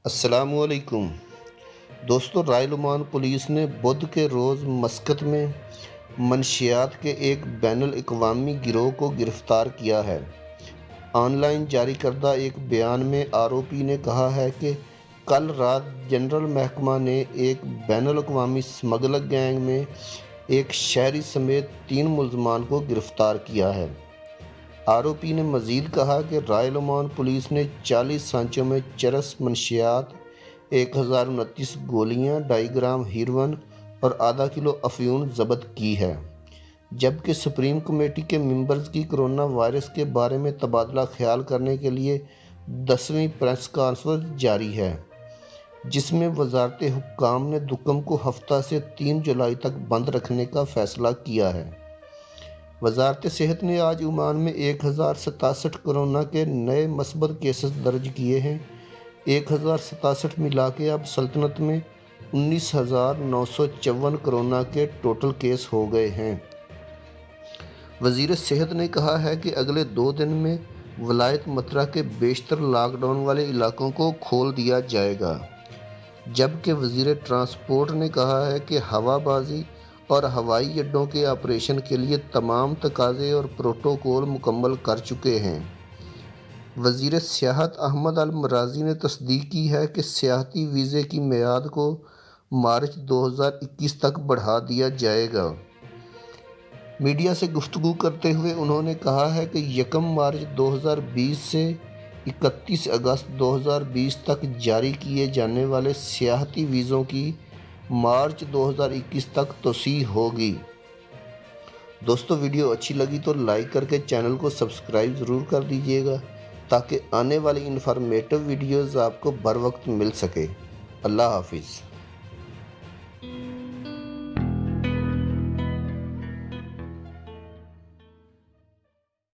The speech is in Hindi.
अस्सलामुअलैकुम दोस्तों, रायल ओमान पुलिस ने बुध के रोज़ मस्कत में मनशियात के एक बैनुल अक़वामी गिरोह को गिरफ़्तार किया है। ऑनलाइन जारी करदा एक बयान में आरोपी ने कहा है कि कल रात जनरल महकमा ने एक बैनुल अक़वामी स्मगलर गैंग में एक शहरी समेत 3 मुलज़मान को गिरफ़्तार किया है। आरोपी ने मज़ीद कहा कि रायल ओमान पुलिस ने 40 सांचों में चरस मनशियात, 1029 गोलियां, 2.5 ग्राम हेरोइन और आधा किलो अफ़ीम ज़ब्त की है, जबकि सुप्रीम कमेटी के मेंबर्स की कोरोना वायरस के बारे में तबादला ख्याल करने के लिए 10वीं प्रेस कॉन्फ्रेंस जारी है, जिसमें वज़ारत हुक्काम ने दुकम को हफ्ता से 3 जुलाई तक बंद रखने का फ़ैसला किया है। वज़ारत सेहत ने आज ओमान में 1067 कोरोना के नए मस्बत केसेस दर्ज किए हैं। 1067 मिला के अब सल्तनत में 19,954 कोरोना के टोटल केस हो गए हैं। वज़ीर सेहत ने कहा है कि अगले 2 दिन में वलायत मतरा के बेशतर लॉकडाउन वाले इलाकों को खोल दिया जाएगा, जबकि वज़ीर ट्रांसपोर्ट ने कहा है कि हवाबाजी और हवाई अड्डों के ऑपरेशन के लिए तमाम तकाज़े और प्रोटोकॉल मुकम्मल कर चुके हैं। वज़ीर सियाहत अहमद अल मराज़ी ने तस्दीक की है कि सियाहती वीज़े की मियाद को मार्च 2021 तक बढ़ा दिया जाएगा। मीडिया से गुफ्तगू करते हुए उन्होंने कहा है कि 1 मार्च 2020 से 31 अगस्त 2020 तक जारी किए जाने वाले सियाहती वीज़ों की मार्च 2021 तक तोसीह होगी। दोस्तों, वीडियो अच्छी लगी तो लाइक करके चैनल को सब्सक्राइब ज़रूर कर दीजिएगा, ताकि आने वाली इन्फॉर्मेटिव वीडियोज़ आपको बर वक्त मिल सके। अल्लाह हाफिज़।